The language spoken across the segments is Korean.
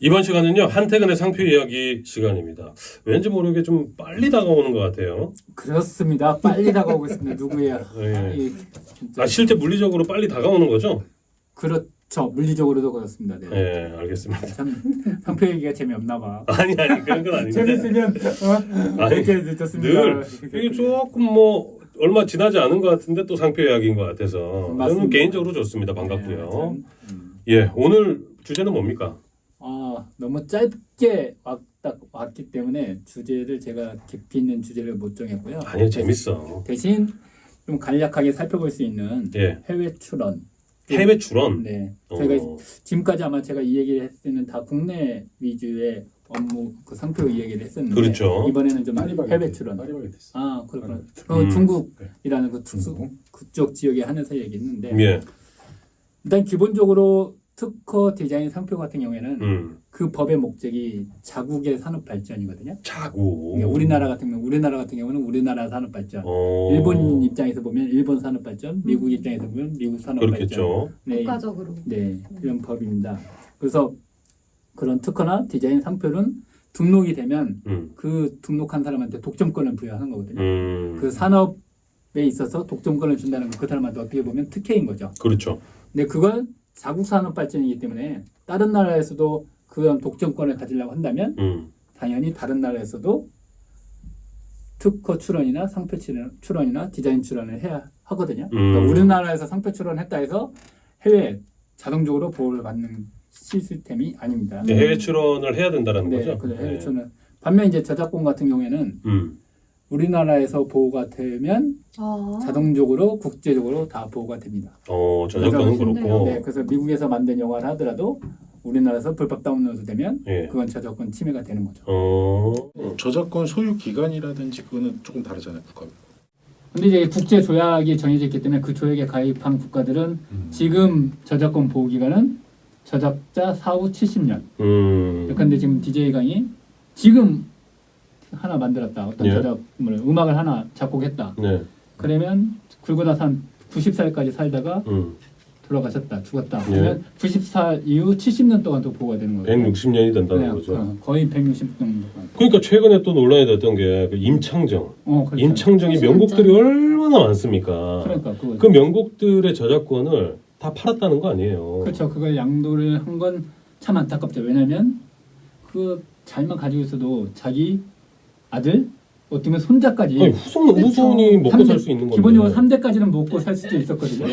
이번 시간은요, 한태근의 상표 이야기 시간입니다. 왠지 모르게 좀 빨리 다가오는 것 같아요. 그렇습니다. 빨리 다가오고 있습니다. 누구야? 예. 진짜. 실제 물리적으로 빨리 다가오는 거죠? 그렇죠. 물리적으로도 그렇습니다. 네. 예, 알겠습니다. 참 상표 얘기가 재미없나 봐. 아니, 그런 건 아닌데. 재밌으면 아니, 이렇게 늦었습니다. 늘 이게 조금 얼마 지나지 않은 것 같은데 또 상표 이야기인 것 같아서 저는 맞습니다. 개인적으로 좋습니다. 반갑고요. 네, 예, 오늘 주제는 뭡니까? 너무 짧게 왔기 때문에 주제를 제가 깊이 있는 주제를 못 정했고요. 아니요, 재밌어. 대신 좀 간략하게 살펴볼 수 있는 예, 해외 출원. 해외 출원. 네, 어. 제가 지금까지 아마 제가 이 얘기를 했을 때는 다 국내 위주의 업무 그 상표 이 얘기를 했었는데 그렇죠. 이번에는 좀 해외 출원. 그렇구나. 중국이라는 그쪽 지역에 하는 얘기했는데 예, 일단 기본적으로 특허 디자인 상표 같은 경우에는 그 법의 목적이 자국의 산업 발전이거든요. 자국. 그러니까 우리나라 같은 경우는 우리나라 산업 발전. 어. 일본 입장에서 보면 일본 산업 발전, 미국 입장에서 보면 미국 산업 그렇겠죠. 발전. 네, 국가적으로. 네, 이런 법입니다. 그래서 그런 특허나 디자인 상표는 등록이 되면 그 등록한 사람한테 독점권을 부여하는 거거든요. 그 산업에 있어서 독점권을 준다는 건 그 사람한테 어떻게 보면 특혜인 거죠. 그렇죠. 근데 그건 자국 산업 발전이기 때문에 다른 나라에서도 그런 독점권을 가지려고 한다면 당연히 다른 나라에서도 특허 출원이나 상표 출원이나 디자인 출원을 해야 하거든요. 그러니까 우리나라에서 상표 출원했다 해서 해외 자동적으로 보호를 받는 시스템이 아닙니다. 네, 해외 출원을 해야 된다는 거죠. 그래, 해외 출원. 반면 이제 저작권 같은 경우에는 우리나라에서 보호가 되면 자동적으로 국제적으로 다 보호가 됩니다. 저작권은 그래서, 그렇고. 네, 그래서 미국에서 만든 영화를 하더라도 우리나라에서 불법 다운로드 되면 예. 그건 저작권 침해가 되는 거죠. 저작권 소유 기간이라든지 그거는 조금 다르잖아요, 국가별로. 근데 이제 국제 조약이 정해져 있기 때문에 그 조약에 가입한 국가들은 지금 저작권 보호 기간은 저작자 사후 70년. 그런데 지금 DJ 강이 지금 하나 만들었다. 어떤 예. 저작물을 음악을 하나 작곡했다. 네. 그러면 굴고 나서 한 90살까지 살다가 돌아가셨다. 죽었다. 예. 그러면 90살 이후 70년 동안 또 보호가 되는 거예요. 160년이 된다는 거죠. 거의 160년 동안. 그러니까 최근에 또 논란이 됐던 게 그 임창정. 그렇죠. 임창정이 소설 명곡들이 얼마나 많습니까? 그러니까 그 명곡들의 저작권을 다 팔았다는 거 아니에요? 그렇죠. 그걸 양도를 한 건 참 안타깝죠. 왜냐하면 그 잘만 가지고 있어도 자기 아들, 어떻게 보면 손자까지 아니, 후손이 먹고 살 수 있는 건데. 기본적으로 3대까지는 먹고 살 수도 있었거든요.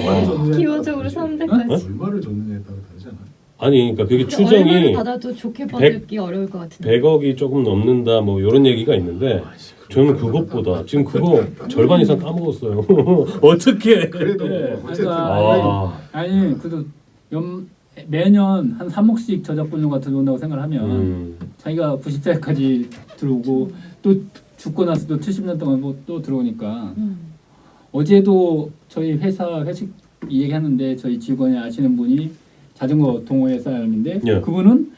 기본적으로 3대까지. 얼마를 줬느냐에 따라 다르지 않아요? 아니, 그러니까 그게 얼마를 추정이 받아도 좋게 받기 어려울 것 같은데. 100억이 조금 넘는다 뭐 이런 얘기가 있는데 저는 그것보다 지금 그거 절반 이상 까먹었어요. 어떻게? 그래도 네. 어쨌든 그러니까 아니 그래도 매년 한 3억씩 저작권료가 들어온다고 생각하면 자기가 90살까지 들어오고 또 죽고 나서도 70년 동안 뭐 또 들어오니까 어제도 저희 회사 회식 얘기하는데 저희 직원이 아시는 분이 자전거 동호회 사람인데 예. 그분은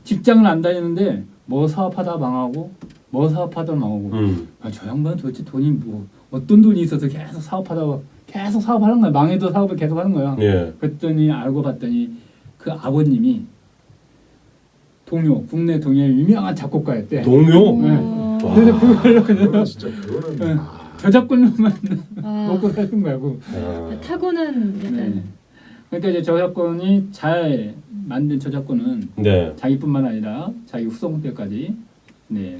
직장을 안 다니는데 뭐 사업하다 망하고 뭐 사업하다 망하고 저 양반 도대체 돈이 뭐 어떤 돈이 있어서 계속 사업하다가 계속 사업하는 거야. 망해도 사업을 계속 하는 거야. 예. 그랬더니 알고 봤더니 그 아버님이 동요 국내 동요의 유명한 작곡가였대. 동요? 네. 그래서 그거는 진짜 그거는 저작권료만 먹고 사는 거야. 타고는 약간 네. 그러니까 이제 저작권이 잘 만든 저작권은 네. 자기뿐만 아니라 자기 후손들까지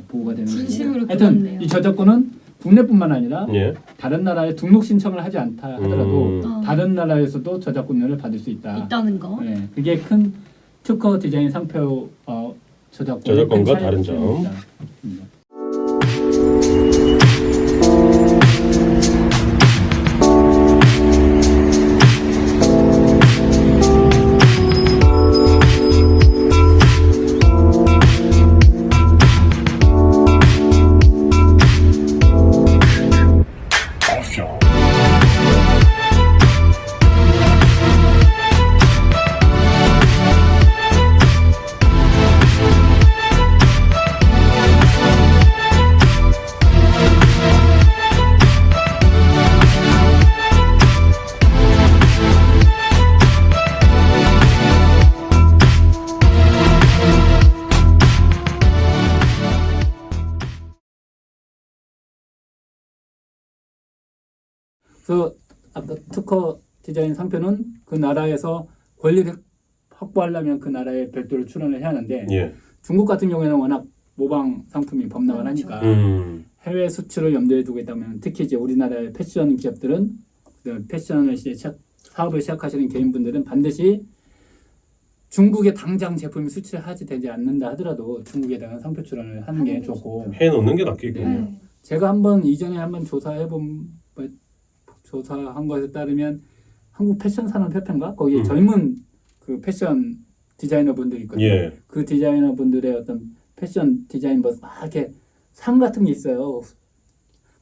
보호가 되는 거고. 진심으로 하여튼 그렇네요. 이 저작권은 국내뿐만 아니라 예. 다른 나라에 등록 신청을 하지 않다 하더라도 음. 다른 나라에서도 저작권료를 받을 수 있다. 있다는 거. 네, 그게 큰 특허 디자인 상표 저작권과 다른 점. 차이입니다. 그래서 아까 특허 디자인 상표는 그 나라에서 권리를 확보하려면 그 나라에 별도로 출원을 해야 하는데 예. 중국 같은 경우에는 워낙 모방 상품이 범람을 하니까 해외 수출을 염두에 두고 있다면 특히 이제 우리나라의 패션 기업들은 패션을 이제 사업을 시작하시는 개인분들은 반드시 중국에 당장 제품이 수출하지 되지 않는다 하더라도 중국에다가 상표 출원을 하는 게 좋고 해놓는 게 낫겠군요. 네. 제가 이전에 한번 조사한 것에 따르면 한국 패션 산업 협회인가 거기에 젊은 그 패션 디자이너 분들이 있거든요. 예. 그 디자이너 분들의 어떤 패션 디자인 막 이렇게 상 같은 게 있어요.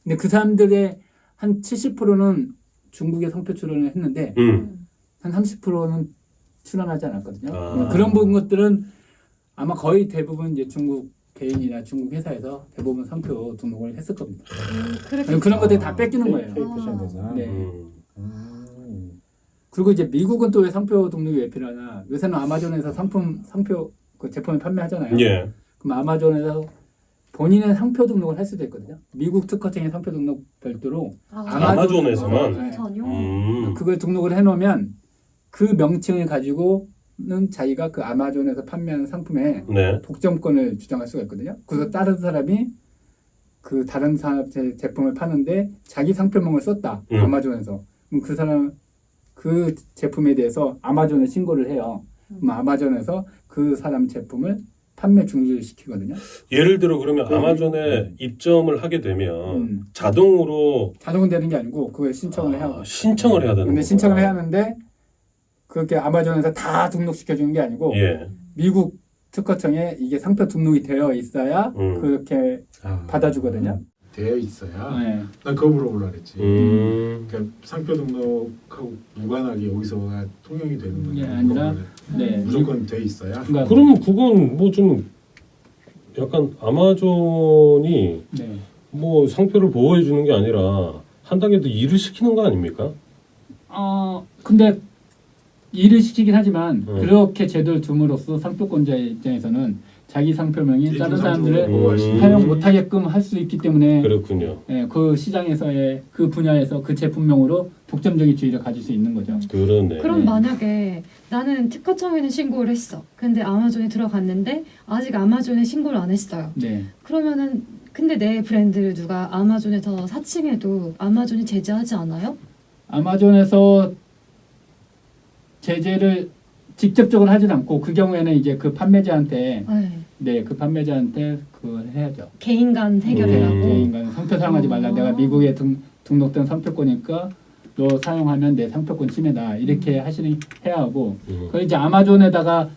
근데 그 사람들의 한 70%는 중국에 상표 출원을 했는데 한 30%는 출원하지 않았거든요. 아. 그런 것들은 아마 거의 대부분 이제 중국 개인이나 중국 회사에서 대부분 상표 등록을 했을 겁니다. 그렇게 그런 것들이 다 뺏기는 거예요. 페이크 패션 대상. 네. 음. 그리고 이제 미국은 또 왜 상표 등록이 왜 필요하냐? 요새는 아마존에서 상표 그 제품을 판매하잖아요. 예. 그럼 아마존에서 본인의 상표 등록을 할 수도 있거든요. 미국 특허청의 상표 등록 별도로 아마존에서만? 네. 전용. 그걸 등록을 해놓으면 그 명칭을 가지고는 자기가 그 아마존에서 판매하는 상품에 네. 독점권을 주장할 수가 있거든요. 그래서 다른 사람이 그 다른 사람 제품을 파는데 자기 상표명을 썼다. 아마존에서. 그럼 그 사람 그 제품에 대해서 아마존에 신고를 해요. 그럼 아마존에서 그 사람 제품을 판매 중지를 시키거든요. 예를 들어 그러면 아마존에 입점을 하게 되면 자동으로 자동은 되는 게 아니고 그걸 신청을 해야 하고. 신청을 해야 되는 근데 거구나. 신청을 해야 하는데 그렇게 아마존에서 다 등록시켜 주는 게 아니고 예. 미국 특허청에 이게 상표 등록이 되어 있어야 그렇게 아, 받아주거든요. 되어 있어야. 네. 난 그거 물어보려 그랬지. 음. 그러니까 상표 등록하고 무관하게 여기서가 통용이 되는 게 거냐. 아니라 네. 무조건 돼 있어야. 그러니까 그러면 그건 뭐 좀 약간 아마존이 네. 뭐 상표를 보호해 주는 게 아니라 한 단계 더 일을 시키는 거 아닙니까? 근데 일을 시키긴 하지만 그렇게 제도를 둠으로써 상표권자의 입장에서는 자기 상표명이 다른 사람들을 사용 못하게끔 할 수 있기 때문에 그렇군요. 예, 그 시장에서의 그 분야에서 그 제품명으로 독점적인 지위를 가질 수 있는 거죠. 그러네. 그럼 만약에 나는 특허청에는 신고를 했어. 근데 아마존에 들어갔는데 아직 아마존에 신고를 안 했어요. 네. 그러면은 근데 내 브랜드를 누가 아마존에서 사칭해도 아마존이 제재하지 않아요? 아마존에서 제재를 직접적으로 하진 않고 그 경우에는 이제 그 판매자한테 네. 그 판매자한테 그걸 해야죠. 개인 간 해결이라고. 개인 간 상표 사용하지 말라. 내가 미국에 등록된 상표권이니까 너 사용하면 내 상표권 침해다. 이렇게 해야 하고 그걸 이제 아마존에다가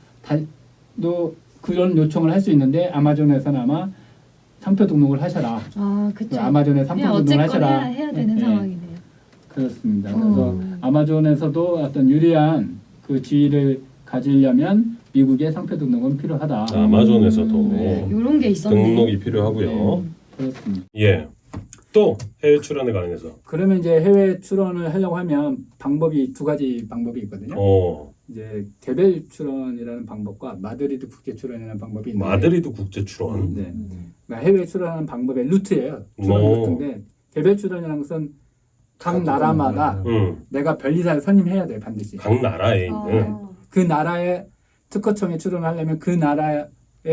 너 그런 요청을 할 수 있는데 아마존에서는 아마 상표 등록을 하셔라. 그렇죠. 아마존에 상표 등록을 하셔라. 해야 되는 상황이네요. 그렇습니다. 그래서 아마존에서도 어떤 유리한 그 지위를 가지려면 미국의 상표 등록은 필요하다. 아마존에서도 네. 이런 게 있었네. 등록이 필요하고요. 그렇습니다. 예. 또 해외 출원에 관해서. 그러면 이제 해외 출원을 하려고 하면 방법이 두 가지 방법이 있거든요. 이제 개별 출원이라는 방법과 마드리드 국제 출원이라는 방법이 있는데 마드리드 국제 출원. 네. 그러니까 해외 출원하는 방법의 루트예요. 출원 루트인데 개별 출원이라는 것은 각 나라마다 내가 변리사를 선임해야 돼요. 반드시. 각 나라에 있는. 그 나라의 특허청에 출원하려면 그 나라의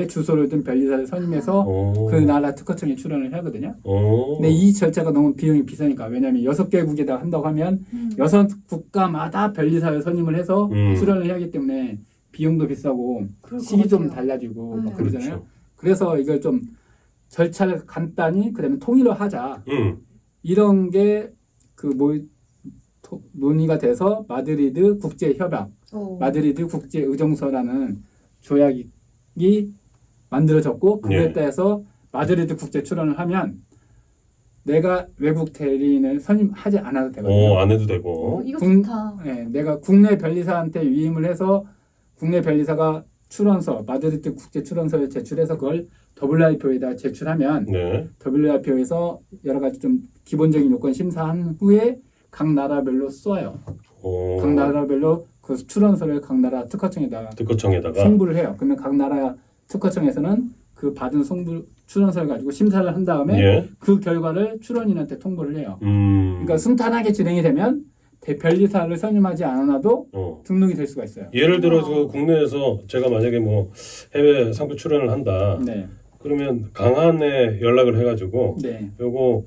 주소를 둔 변리사를 선임해서 그 나라 특허청에 출원을 하거든요. 근데 이 절차가 너무 비용이 비싸니까. 왜냐하면 6개국에다 한다고 하면 6국가마다 변리사를 선임을 해서 출원을 해야 하기 때문에 비용도 비싸고 시기 좀 달라지고 막 그러잖아요. 그렇죠. 그래서 이걸 좀 절차를 간단히 그다음에 통일화하자. 이런 게 논의가 돼서 마드리드 국제협약, 마드리드 국제의정서라는 조약이 만들어졌고 그거에 따라서 마드리드 국제 출원을 하면 내가 외국 대리인을 선임하지 않아도 되거든요. 안 해도 되고. 이거 좋다. 네, 내가 국내 변리사한테 위임을 해서 국내 변리사가 출원서, 마드리드 국제 출원서를 제출해서 그걸 WIPO에다 제출하면 WIPO에서 여러 가지 좀 기본적인 요건 심사한 후에 각 나라별로 써요. 각 나라별로 그 출원서를 각 나라 특허청에다가 송부를 해요. 그러면 각 나라 특허청에서는 그 받은 출원서를 가지고 심사를 한 다음에 예. 그 결과를 출원인한테 통보를 해요. 그러니까 순탄하게 진행이 되면 변리사를 선임하지 않아도 등록이 될 수가 있어요. 예를 들어서 국내에서 제가 만약에 뭐 해외 상표 출연을 한다. 네. 그러면 강한에 연락을 해가지고 네. 요거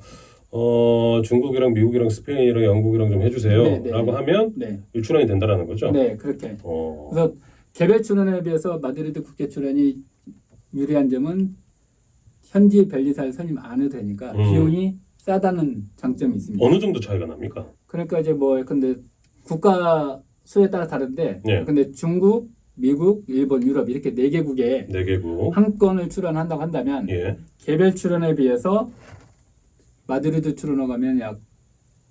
중국이랑 미국이랑 스페인이랑 영국이랑 좀 해주세요. 네, 네. 라고 하면 네. 출원이 된다라는 거죠. 네, 그렇게. 어. 그래서 개별 출연에 비해서 마드리드 국제 출연이 유리한 점은 현지 변리사를 선임 안 해도 되니까 비용이 싸다는 장점이 있습니다. 어느 정도 차이가 납니까? 그러니까 이제 뭐 근데 국가 수에 따라 다른데 예. 근데 중국, 미국, 일본, 유럽 이렇게 4개국에 4개국. 한 건을 출연한다고 한다면 예. 개별 출연에 비해서 마드리드 출연을 가면 약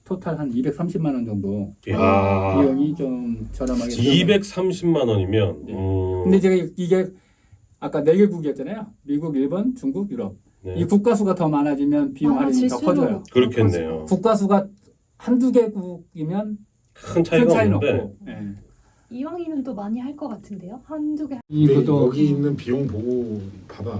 토탈 한 230만 원 정도 이야. 비용이 좀 저렴하게 230만 원이면. 네. 근데 제가 이게 아까 4개국이었잖아요. 미국, 일본, 중국, 유럽. 네. 이 국가 수가 더 많아지면 비용 할인이 더 커져요. 그렇겠네요. 국가 수가 한두 개국이면 큰 큰 차이가 차이는 없는데. 없고. 예. 이왕이면 또 많이 할 것 같은데요. 한두 개. 근데 이것도 여기 있는 비용 보고 봐봐.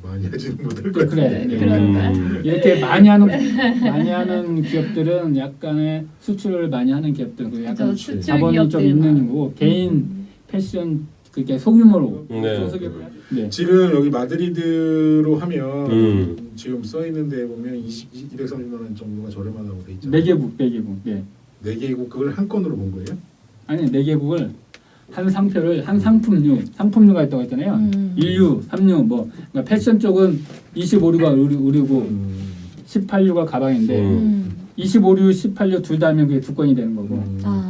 많이 하지는 못할 것 그래. 같은데. 그러니까요. 이렇게 많이 하는 기업들은 약간의 수출을 많이 하는 기업들, 그 약간 그죠, 수출 자본이 좀 기업들만. 있는 거고 개인 패션 그게 소규모로 네. 소속이고요. 네. 지금 여기 마드리드로 하면 지금 써 있는 데 보면 230만 원 정도가 저렴하다고 돼 있잖아요. 4개국. 네. 4개국 그걸 한 건으로 본 거예요? 아니 4개국을 한 상표를 한 상품류가 있다고 했잖아요. 1류, 3류 뭐 그러니까 패션 쪽은 25류가 의류고 18류가 가방인데 25류, 18류 둘 다 하면 그게 두 건이 되는 거고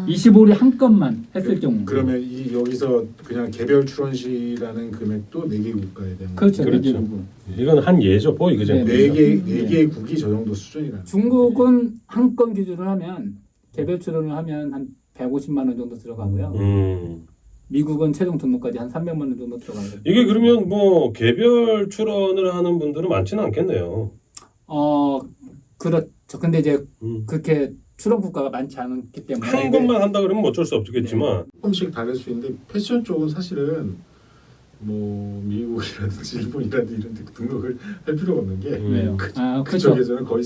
25류 한 건만 했을 경우 그러면 여기서 그냥 개별 출원시라는 금액도 4개국 가야 되는 그렇죠. 그렇죠. 4개국은. 이건 한 예죠. 뭐 이거 네. 4개국이 저 정도 수준이라는 중국은 한 건 기준으로 하면 개별 출원을 하면 한 150만 원 정도 들어가고요. 미국은 최종 등록까지 한 300만 원 정도 들어가거든요. 이게 그러면 뭐 개별 출원을 하는 분들은 많지는 않겠네요. 그렇죠. 근데 이제 음. 그렇게 출원 국가가 많지 않기 때문에 한 것만 한다 그러면 어쩔 수 없겠지만 조금씩 다를 수 있는데 패션 쪽은 사실은 뭐 미국이라든지 일본이라든지 이런 데 등록을 할 필요가 없는 게 왜요? 그렇죠. 그쪽에서는 거의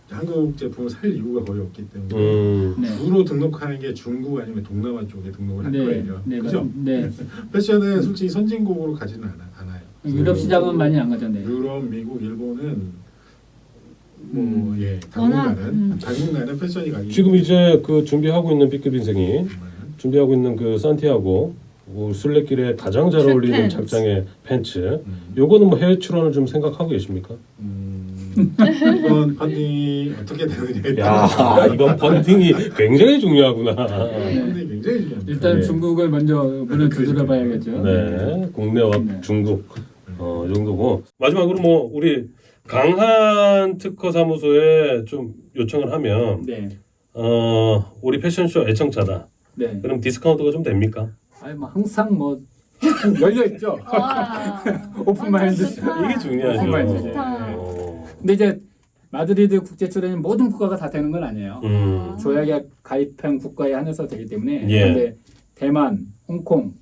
한국 제품을 살 이유가 거의 없기 때문에 네. 주로 등록하는 게 중국 아니면 동남아 쪽에 등록을 할 거예요. 네, 그죠? 네. 패션은 솔직히 선진국으로 가지는 않아요. 유럽 시장은 많이 안 가죠. 네. 유럽, 미국, 일본은 워낙, 당국 나라는 패션이 가기 지금 이제 그 준비하고 있는 B급 인생이 준비하고 있는 그 산티아고 순례길에 가장 잘 어울리는 팬츠. 착장의 팬츠. 요거는 뭐 해외 출원을 좀 생각하고 계십니까? 이번 펀딩이 어떻게 되느냐에 야 이번 펀딩이 굉장히 중요하구나. 펀딩이 굉장히 중요합니다. 일단 네. 중국을 먼저 문을 두드려 봐야겠죠. 네, 국내와 네. 중국 이 정도고 마지막으로 뭐 우리 강한 특허 사무소에 좀 요청을 하면 네. 우리 패션쇼 애청자다. 네. 그럼 디스카운트가 좀 됩니까? 아니 뭐 항상 뭐 열려 있죠. 오픈 마인드. 이게 중요하죠. 오픈 마인드. 어. 근데 이제 마드리드 국제 출연이 모든 국가가 다 되는 건 아니에요. 조약에 가입한 국가에 한해서 되기 때문에 예. 근데 대만, 홍콩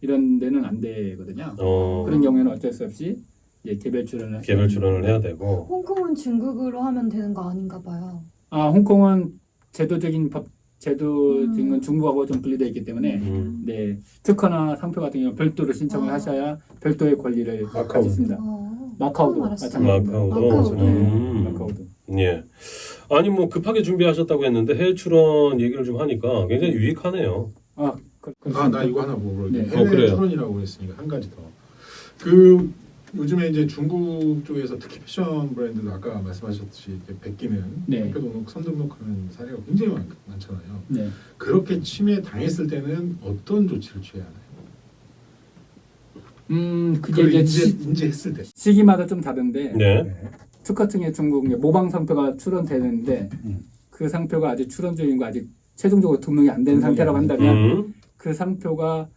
이런 데는 안 되거든요. 그런 경우에는 어쩔 수 없이 이제 개별 출연을 해야 되고. 홍콩은 중국어로 하면 되는 거 아닌가 봐요. 홍콩은 제도적인 건 중국하고 좀 분리되어 있기 때문에 네, 특허나 상표 같은 경우 별도로 신청을 하셔야 별도의 권리를 가지십니다. 마카오도 마찬가지입니다. 마카오도. 예. 아니 뭐 급하게 준비하셨다고 했는데 해외 출원 얘기를 좀 하니까 굉장히 유익하네요. 나 이거 하나 물어볼게. 네. 해외 그래요. 출원이라고 했으니까 한 가지 더. 그 요즘에 이제 중국 쪽에서 특히 패션 브랜드도 아까 말씀하셨듯이 베끼는 네. 상표 등록, 선등록하는 사례가 굉장히 많잖아요. 네. 그렇게 침해 당했을 때는 어떤 조치를 취해야 하나요? 그게 그걸 이제 인지했을 때. 시기마다 좀 다른데 네. 특허청에 중국 모방 상표가 출원되는데 그 상표가 아직 출원 중이고 아직 최종적으로 등록이 안 된 상태라고 한다면 그 상표가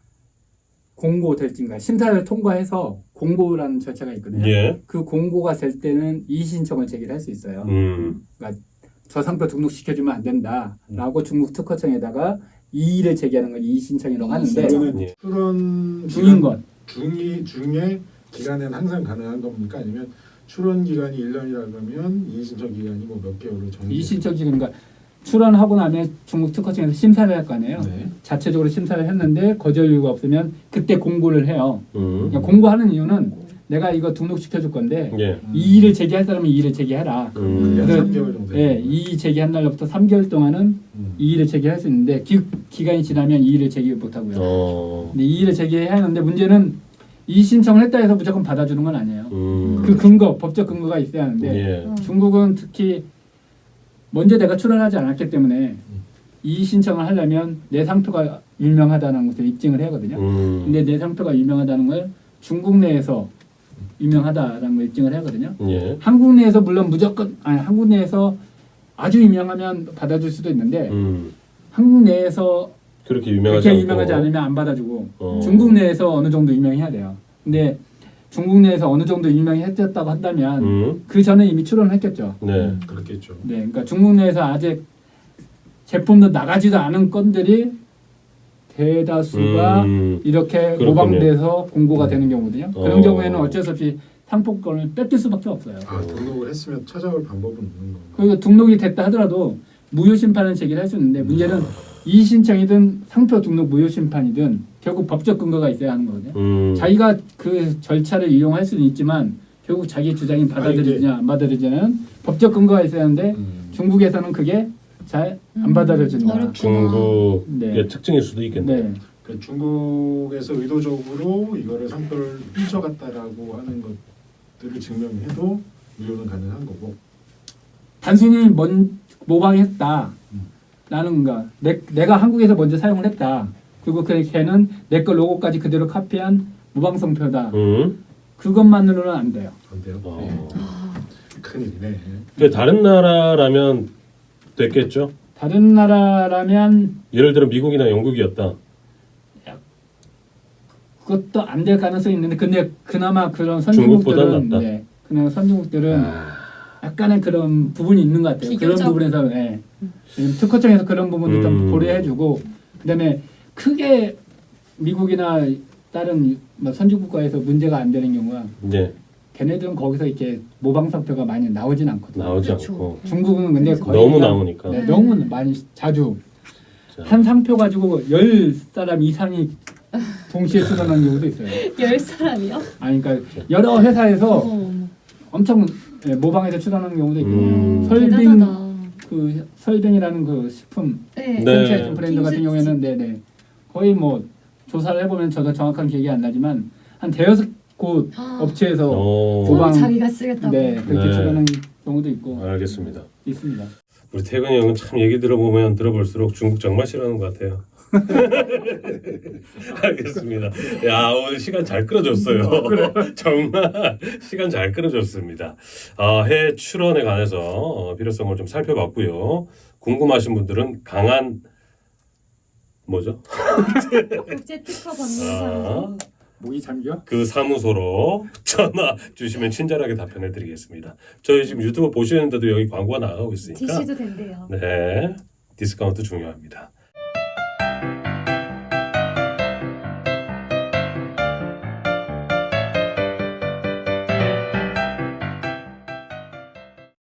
공고될지인가 심사를 통과해서 공고라는 절차가 있거든요. 예. 그 공고가 될 때는 이의 신청을 제기를 할 수 있어요. 그러니까 저 상표 등록시켜주면 안 된다라고 중국 특허청에다가 이의를 제기하는 건 이의 신청이라고 하는데 예. 출원 중인 것. 중에 기간은 항상 가능한 겁니까? 아니면 출원 기간이 1년이라 그러면 이의 신청 기간이 뭐 몇 개월로 정해? 이신청 기간인가 출원하고 나면 중국 특허청에서 심사를 할 거 아니에요. 네. 자체적으로 심사를 했는데 거절 이유가 없으면 그때 공고를 해요. 그러니까 음. 공고하는 이유는 내가 이거 등록시켜 줄 건데 예. 이의를 제기할 사람은 이의를 제기해라. 음. 그래서 3개월 정도. 예, 이의 제기한 날로부터 3개월 동안은 이의를 제기할 수 있는데 기간이 지나면 이의를 제기 못 하고요. 근데 이의를 제기해야 하는데 문제는 이의 신청을 했다 해서 무조건 받아주는 건 아니에요. 그 근거, 법적 근거가 있어야 하는데 예. 중국은 특히 먼저 내가 출원하지 않았기 때문에 이의 신청을 하려면 내 상표가 유명하다는 것을 입증을 해야 하거든요. 근데 내 상표가 유명하다는 걸 중국 내에서 유명하다라는 걸 입증을 해야 하거든요. 예. 한국 내에서 물론 무조건 한국 내에서 아주 유명하면 받아줄 수도 있는데 한국 내에서 그렇게 유명하지 그렇게 않고. 유명하지 않으면 안 받아주고 어. 중국 내에서 어느 정도 유명해야 돼요. 근데 중국 내에서 어느 정도 유명했다고 한다면 그 전에 이미 출원을 했겠죠. 네. 그렇겠죠. 네, 그러니까 중국 내에서 아직 제품도 나가지도 않은 건들이 대다수가 이렇게 그렇군요. 모방돼서 공고가 되는 경우거든요. 그런 어. 경우에는 어쩔 수 없이 상품권을 뺏길 수밖에 없어요. 아, 등록을 했으면 찾아올 방법은 없는 건가요? 그리고 등록이 됐다 하더라도 무효 심판을 제기를 할 수 있는데 문제는 이의 신청이든 상표 등록 무효 심판이든 결국 법적 근거가 있어야 하는 거거든요. 자기가 그 절차를 이용할 수는 있지만 결국 자기 주장이 받아들이냐 안 받아들이냐는 법적 근거가 있어야 하는데 중국에서는 그게 잘 안 받아들여진다. 어렵구나. 중국의 네. 특징일 수도 있겠네요. 네. 그러니까 중국에서 의도적으로 이거를 상표를 훔쳐갔다라고 하는 것들을 증명해도 무효는 가능한 거고. 단순히 모방했다. 라는 건가. 내가 한국에서 먼저 사용을 했다. 그리고 걔는 내 거 로고까지 그대로 카피한 무방성표다. 그것만으로는 안 돼요. 안 돼요? 어. 큰일이네. 근데 다른 나라라면 됐겠죠? 다른 나라라면 예를 들어 미국이나 영국이었다. 그것도 안 될 가능성이 있는데 근데 그나마 그런 중국보다 선진국들은 낫다. 네, 그나마 선진국들은 아. 약간의 그런 부분이 있는 것 같아요. 그런 비교적. 부분에서 네. 특허청에서 그런 부분도 좀 고려해주고 그다음에 크게 미국이나 다른 뭐 선진국가에서 문제가 안 되는 경우가 네. 걔네들은 거기서 이렇게 모방 상표가 많이 나오진 않거든요. 나오지 그렇죠. 않고 중국은 근데 거의 너무 그냥, 나오니까. 네, 너무 많이 자주 자. 한 상표 가지고 10사람 이상이 동시에 출원하는 경우도 있어요. 10사람이요? 아니 그러니까 여러 회사에서 어머. 엄청 모방해서 출원하는 경우도 있고 설빙 대단하다. 그 설빙이라는 그 식품 네. 네. 홈페이지 브랜드 같은 킹스지. 경우에는 네네 거의 뭐 조사를 해보면 저도 정확한 기억이 안 나지만 한 대여섯 곳 업체에서 오. 모방- 자기가 쓰겠다고. 네 그렇게 네. 출원하는 경우도 있고 알겠습니다. 있습니다. 우리 태근이 형은 참 얘기 들어보면 들어볼수록 중국 정말 싫어하는 것 같아요. 알겠습니다. 야 오늘 시간 잘 끌어줬어요. 정말 시간 잘 끌어줬습니다. 해외 출원에 관해서 필요성을 좀 살펴봤고요. 궁금하신 분들은 강한 뭐죠? 국제 특허 법률사무소. 목이 잠겨? 그 사무소로 전화 주시면 친절하게 답변해드리겠습니다. 저희 지금 유튜브 보시는데도 여기 광고가 나가고 있으니까 DC도 된대요. 네 디스카운트 중요합니다.